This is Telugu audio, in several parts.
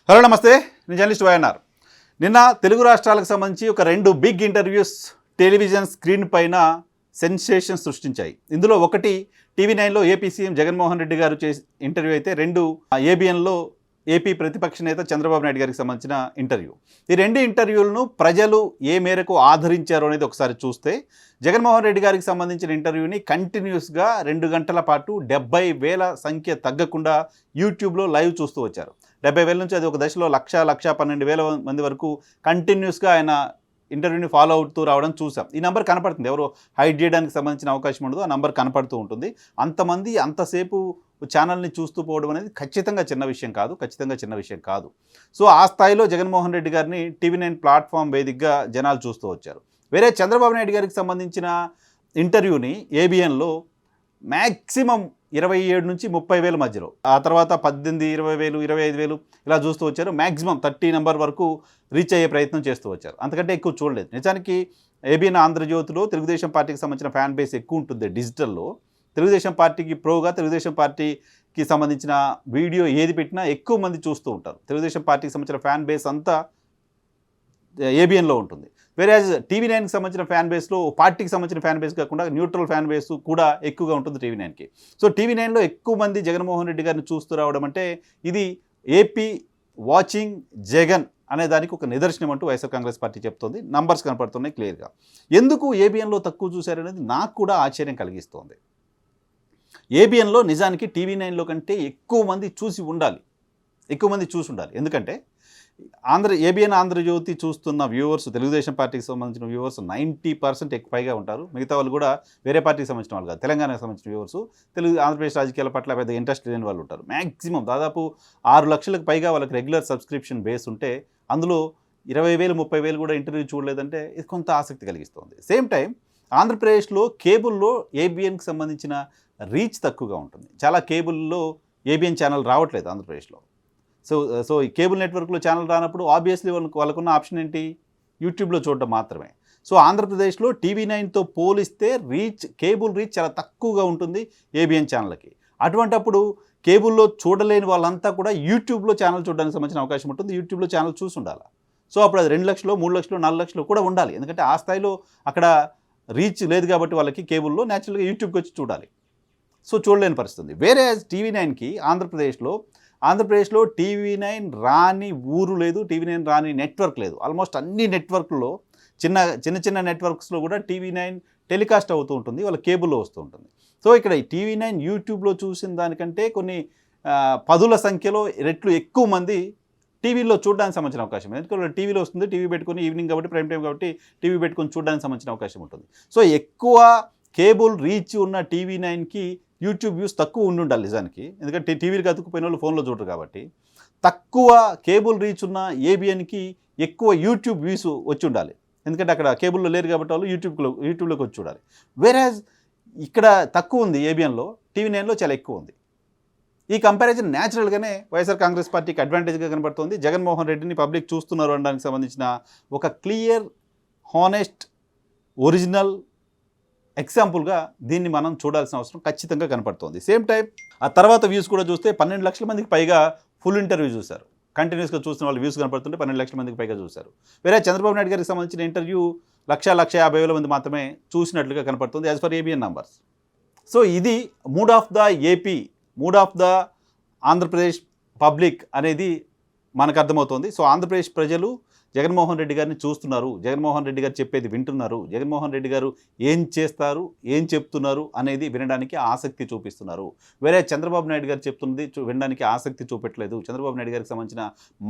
హలో నమస్తే, నేను జర్నలిస్ట్ వైఎన్ఆర్. నిన్న తెలుగు రాష్ట్రాలకు సంబంధించి ఒక 2 బిగ్ ఇంటర్వ్యూస్ టెలివిజన్ స్క్రీన్ పైన సెన్సేషన్ సృష్టించాయి. ఇందులో ఒకటి టీవీ9లో ఏపీ సీఎం జగన్మోహన్ రెడ్డి గారు చేసిన ఇంటర్వ్యూ అయితే, 2 ఏబిఎన్లో ఏపీ ప్రతిపక్ష నేత చంద్రబాబు నాయుడు గారికి సంబంధించిన ఇంటర్వ్యూ. ఈ 2 ఇంటర్వ్యూలను ప్రజలు ఏ మేరకు ఆదరించారు అనేది ఒకసారి చూస్తే, జగన్మోహన్ రెడ్డి గారికి సంబంధించిన ఇంటర్వ్యూని కంటిన్యూస్గా 2 గంటల పాటు 70,000 సంఖ్య తగ్గకుండా యూట్యూబ్లో లైవ్ చూస్తూ వచ్చారు. 70,000 నుంచి అది ఒక దశలో 1,12,000 మంది వరకు కంటిన్యూస్గా ఆయన ఇంటర్వ్యూని ఫాలో అవుతూ రావడం చూసాం. ఈ నెంబర్ కనపడుతుంది, ఎవరు హైడ్ చేయడానికి సంబంధించిన అవకాశం ఉండదు, ఆ నెంబర్ కనపడుతూ ఉంటుంది. అంతమంది అంతసేపు ఛానల్ని చూస్తూ పోవడం అనేది ఖచ్చితంగా చిన్న విషయం కాదు. సో ఆ స్థాయిలో జగన్మోహన్ రెడ్డి గారిని టీవీ9 ప్లాట్ఫామ్ వేదికగా జనాలు చూస్తూ వచ్చారు. వేరే చంద్రబాబు నాయుడు గారికి సంబంధించిన ఇంటర్వ్యూని ఏబిఎన్లో మ్యాక్సిమం 27 నుంచి 30,000 మధ్యలో, ఆ తర్వాత 18, 20,000, 25,000 ఇలా చూస్తూ వచ్చారు. మ్యాక్సిమం 30 నెంబర్ వరకు రీచ్ అయ్యే ప్రయత్నం చేస్తూ వచ్చారు. అంతకంటే ఎక్కువ చూడలేదు. నిజానికి ఏబిఎన్ ఆంధ్రజ్యోతిలో తెలుగుదేశం పార్టీకి సంబంధించిన ఫ్యాన్ బేస్ ఎక్కువ ఉంటుంది. డిజిటల్లో తెలుగుదేశం పార్టీకి ప్రోగా, తెలుగుదేశం పార్టీకి సంబంధించిన వీడియో ఏది పెట్టినా ఎక్కువ మంది చూస్తూ ఉంటారు. తెలుగుదేశం పార్టీకి సంబంధించిన ఫ్యాన్ బేస్ అంతా ఏబిఎన్లో ఉంటుంది. వేరే టీవీ9కి సంబంధించిన ఫ్యాన్ బేస్లో పార్టీకి సంబంధించిన ఫ్యాన్ బేస్ కాకుండా న్యూట్రల్ ఫ్యాన్ బేస్ కూడా ఎక్కువగా ఉంటుంది టీవీ9కి. సో టీవీ9లో ఎక్కువ మంది జగన్మోహన్ రెడ్డి గారిని చూస్తూ రావడం అంటే, ఇది ఏపీ వాచింగ్ జగన్ అనే దానికి ఒక నిదర్శనం అంటూ వైఎస్ఆర్ కాంగ్రెస్ పార్టీ చెప్తోంది. నంబర్స్ కనపడుతున్నాయి క్లియర్గా. ఎందుకు ఏబిఎన్లో తక్కువ చూశారనేది నాకు కూడా ఆశ్చర్యం కలిగిస్తోంది. ఏబిఎన్లో నిజానికి టీవీ9లో కంటే ఎక్కువ మంది చూసి ఉండాలి. ఎందుకంటే ఏబిఎన్ ఆంధ్రజ్యోతి చూస్తున్న వ్యూవర్స్, తెలుగుదేశం పార్టీకి సంబంధించిన వ్యూవర్స్ 90% పైగా ఉంటారు. మిగతా వాళ్ళు కూడా వేరే పార్టీకి సంబంధించిన వాళ్ళు కాదు, తెలంగాణకు సంబంధించిన వ్యూవర్స్, ఆంధ్రప్రదేశ్ రాజకీయాల పట్ల పెద్ద ఇంట్రెస్ట్ లేని వాళ్ళు ఉంటారు. మ్యాక్సిమం దాదాపు 6 లక్షలకు పైగా వాళ్ళకి రెగ్యులర్ సబ్స్క్రిప్షన్ బేస్ ఉంటే, అందులో 20,000, 30,000 కూడా ఇంటర్వ్యూ చూడలేదంటే ఇది కొంత ఆసక్తి కలిగిస్తుంది. సేమ్ టైం ఆంధ్రప్రదేశ్లో కేబుల్లో ఏబిఎన్కి సంబంధించిన రీచ్ తక్కువగా ఉంటుంది. చాలా కేబుల్లో ఏబిఎన్ ఛానల్ రావట్లేదు ఆంధ్రప్రదేశ్లో. సో ఈ కేబుల్ నెట్వర్క్లో ఛానల్ రానప్పుడు ఆబ్వియస్లీ వాళ్ళకున్న ఆప్షన్ ఏంటి? యూట్యూబ్లో చూడడం మాత్రమే. సో ఆంధ్రప్రదేశ్లో టీవీ9తో పోలిస్తే కేబుల్ రీచ్ చాలా తక్కువగా ఉంటుంది ఏబిఎన్ ఛానల్కి. అటువంటప్పుడు కేబుల్లో చూడలేని వాళ్ళంతా కూడా యూట్యూబ్లో ఛానల్ చూడడానికి సంబంధించిన అవకాశం ఉంటుంది. యూట్యూబ్లో ఛానల్ చూసి ఉండాలి. సో అప్పుడు అది 2 లక్షలు, 3 లక్షలు, 4 లక్షలు కూడా ఉండాలి. ఎందుకంటే ఆ స్థాయిలో అక్కడ రీచ్ లేదు కాబట్టి వాళ్ళకి కేబుల్లో న్యాచురల్గా యూట్యూబ్కి వచ్చి చూడాలి. సో చూడలేని పరిస్థితి. వేరే టీవీ9కి ఆంధ్రప్రదేశ్లో టీవీ9 రాని ఊరు లేదు, టీవీ9 రాని నెట్వర్క్ లేదు. ఆల్మోస్ట్ అన్ని నెట్వర్క్లో చిన్న నెట్వర్క్స్లో కూడా టీవీ9 టెలికాస్ట్ అవుతూ ఉంటుంది, వాళ్ళ కేబుల్లో వస్తూ ఉంటుంది. సో ఇక్కడ టీవీ9 యూట్యూబ్లో చూసిన దానికంటే కొన్ని 10ల సంఖ్యలో రెట్లు ఎక్కువ మంది టీవీలో చూడడానికి సంబంధించిన అవకాశం. ఎందుకంటే టీవీలో వస్తుంది, టీవీ పెట్టుకొని ఈవినింగ్ కాబట్టి, ప్రైమ్ టైం కాబట్టి టీవీ పెట్టుకొని చూడడానికి సంబంధించిన అవకాశం ఉంటుంది. సో ఎక్కువ కేబుల్ రీచ్ ఉన్న టీవీ9కి యూట్యూబ్ వ్యూస్ తక్కువ ఉండాలి నిజానికి. ఎందుకంటే టీవీకి అతుక్కుపోయిన వాళ్ళు ఫోన్లో చూడరు కాబట్టి. తక్కువ కేబుల్ రీచ్ ఉన్న ఏబిఎన్కి ఎక్కువ యూట్యూబ్ వ్యూస్ వచ్చి ఉండాలి. ఎందుకంటే అక్కడ కేబుల్లో లేరు కాబట్టి వాళ్ళు యూట్యూబ్లోకి వచ్చి చూడాలి. వేరేజ్ ఇక్కడ తక్కువ ఉంది ఏబిఎన్లో, టీవీ9లో చాలా ఎక్కువ ఉంది. ఈ కంపారిజన్ న్యాచురల్గానే వైఎస్ఆర్ కాంగ్రెస్ పార్టీకి అడ్వాంటేజ్గా కనబడుతుంది. జగన్మోహన్ రెడ్డిని పబ్లిక్ చూస్తున్నారు అనడానికి సంబంధించిన ఒక క్లియర్, హానెస్ట్, ఒరిజినల్ ఎగ్జాంపుల్గా దీన్ని మనం చూడాల్సిన అవసరం ఖచ్చితంగా కనపడుతోంది. సేమ్ టైం ఆ తర్వాత వ్యూస్ కూడా చూస్తే 12 లక్షల మందికి పైగా ఫుల్ ఇంటర్వ్యూ చూశారు. కంటిన్యూస్గా చూసిన వాళ్ళు వ్యూస్ కనపడుతుంటే 12 లక్షల మందికి పైగా చూశారు. వేరే చంద్రబాబు నాయుడు గారికి సంబంధించిన ఇంటర్వ్యూ 1,50,000 మంది మాత్రమే చూసినట్లుగా కనపడుతుంది as per ABN numbers. So ఇది mood of the Andhra Pradesh public అనేది మనకు అర్థమవుతోంది. సో ఆంధ్రప్రదేశ్ ప్రజలు జగన్మోహన్ రెడ్డి గారిని చూస్తున్నారు, జగన్మోహన్ రెడ్డి గారు చెప్పేది వింటున్నారు, జగన్మోహన్ రెడ్డి గారు ఏం చేస్తారు, ఏం చెప్తున్నారు అనేది వినడానికి ఆసక్తి చూపిస్తున్నారు. వేరే చంద్రబాబు నాయుడు గారు చెప్తున్నది వినడానికి ఆసక్తి చూపెట్టలేదు, చంద్రబాబు నాయుడు గారికి సంబంధించిన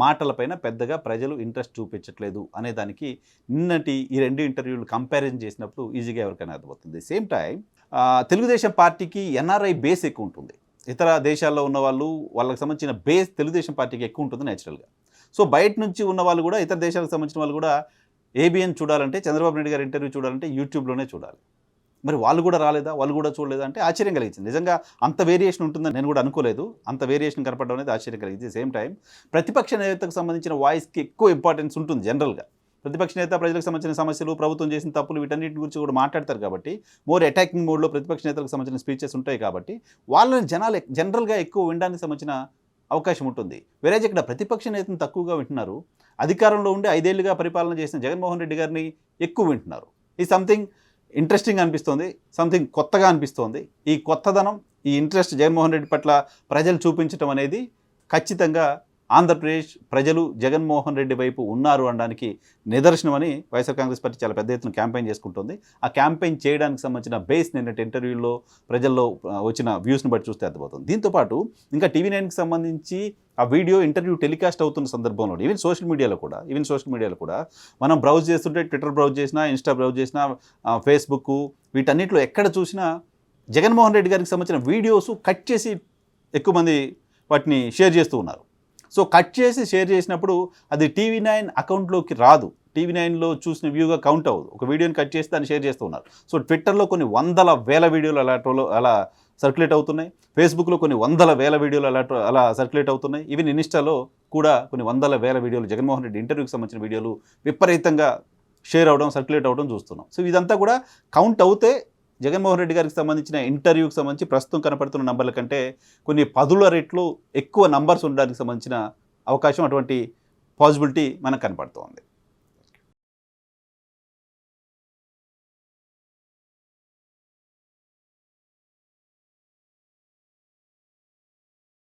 మాటలపైన పెద్దగా ప్రజలు ఇంట్రెస్ట్ చూపించట్లేదు అనే దానికి నిన్నటి ఈ 2 ఇంటర్వ్యూలు కంపారిజన్ చేసినప్పుడు ఈజీగా ఎవరికైనా అర్థమవుతుంది. సేమ్ టైం తెలుగుదేశం పార్టీకి ఎన్ఆర్ఐ బేస్ ఎక్కువ ఉంటుంది. ఇతర దేశాల్లో ఉన్న వాళ్ళకి సంబంధించిన బేస్ తెలుగుదేశం పార్టీకి ఎక్కువ ఉంటుంది న్యాచురల్గా. సో బయట నుంచి ఉన్న వాళ్ళు కూడా, ఇతర దేశాలకు సంబంధించిన వాళ్ళు కూడా ఏబిఎన్ చూడాలంటే, చంద్రబాబు నాయుడు గారి ఇంటర్వ్యూ చూడాలంటే యూట్యూబ్లోనే చూడాలి. మరి వాళ్ళు కూడా రాలేదా, వాళ్ళు కూడా చూడలేదా అంటే ఆశ్చర్యం కలిగించింది. నిజంగా అంత వేరియేషన్ ఉంటుందని నేను కూడా అనుకోలేదు. అంత వేరియేషన్ కనపడడం అనేది ఆశ్చర్యం కలిగింది. సేమ్ టైం ప్రతిపక్ష నేతకు సంబంధించిన వాయిస్కి ఎక్కువ ఇంపార్టెన్స్ ఉంటుంది జనరల్గా. ప్రతిపక్ష నేత ప్రజలకు సంబంధించిన సమస్యలు, ప్రభుత్వం చేసిన తప్పులు, వీటన్నిటి గురించి కూడా మాట్లాడతారు కాబట్టి, మోర్ అటాకింగ్ మోడ్లో ప్రతిపక్ష నేతలకు సంబంధించిన స్పీచెస్ ఉంటాయి కాబట్టి వాళ్ళని జనాలు జనరల్గా ఎక్కువ వినడానికి సంబంధించిన అవకాశం ఉంటుంది. వేరేజ్ ఇక్కడ ప్రతిపక్ష నేతను తక్కువగా వింటున్నారు, అధికారంలో ఉండి 5 ఏళ్లుగా పరిపాలన చేసిన జగన్మోహన్ రెడ్డి గారిని ఎక్కువ వింటున్నారు. ఇది సంథింగ్ ఇంట్రెస్టింగ్ అనిపిస్తోంది, సంథింగ్ కొత్తగా అనిపిస్తోంది. ఈ కొత్తదనం, ఈ ఇంట్రెస్ట్ జగన్మోహన్ రెడ్డి పట్ల ప్రజలు చూపించడం అనేది ఖచ్చితంగా ఆంధ్రప్రదేశ్ ప్రజలు జగన్మోహన్ రెడ్డి వైపు ఉన్నారు అనడానికి నిదర్శనమని వైఎస్ఆర్ కాంగ్రెస్ పార్టీ చాలా పెద్ద ఎత్తున క్యాంపెయిన్ చేసుకుంటుంది. ఆ క్యాంపెయిన్ చేయడానికి సంబంధించిన బేస్ నిన్నటి ఇంటర్వ్యూల్లో ప్రజల్లో వచ్చిన వ్యూస్ని బట్టి చూస్తే అర్థమవుతుంది. దీంతోపాటు ఇంకా టీవీ9కి సంబంధించి ఆ వీడియో ఇంటర్వ్యూ టెలికాస్ట్ అవుతున్న సందర్భంలో ఈవెన్ సోషల్ మీడియాలో కూడా మనం బ్రౌజ్ చేస్తుంటే, ట్విట్టర్ బ్రౌజ్ చేసినా, ఇన్స్టా బ్రౌజ్ చేసినా, ఫేస్బుక్, వీటన్నిటిలో ఎక్కడ చూసినా జగన్మోహన్ రెడ్డి గారికి సంబంధించిన వీడియోస్ కట్ చేసి ఎక్కువ మంది వాటిని షేర్ చేస్తూ ఉన్నారు. సో కట్ చేసి షేర్ చేసినప్పుడు అది టీవీ9 అకౌంట్లోకి రాదు, టీవీ9లో చూసిన వ్యూగా కౌంట్ అవ్వదు. ఒక వీడియోని కట్ చేసి దాన్ని షేర్ చేస్తూ ఉన్నారు. సో ట్విట్టర్లో కొన్ని వందల వేల వీడియోలు అలా సర్క్యులేట్ అవుతున్నాయి, ఫేస్బుక్లో కొన్ని వందల వేల వీడియోలు అలా సర్క్యులేట్ అవుతున్నాయి, ఈవెన్ ఇన్స్టాలో కూడా కొన్ని వందల వేల వీడియోలు, జగన్మోహన్ రెడ్డి ఇంటర్వ్యూకి సంబంధించిన వీడియోలు విపరీతంగా షేర్ అవ్వడం, సర్క్యులేట్ అవ్వడం చూస్తున్నాం. సో ఇదంతా కూడా కౌంట్ అవుతే జగన్మోహన్ రెడ్డి గారికి సంబంధించిన ఇంటర్వ్యూకి సంబంధించి ప్రస్తుతం కనపడుతున్న నంబర్ల కంటే కొన్ని 10 రెట్లు ఎక్కువ నంబర్స్ ఉండడానికి సంబంధించిన అవకాశం, అటువంటి పాసిబిలిటీ మనకు కనపడుతోంది.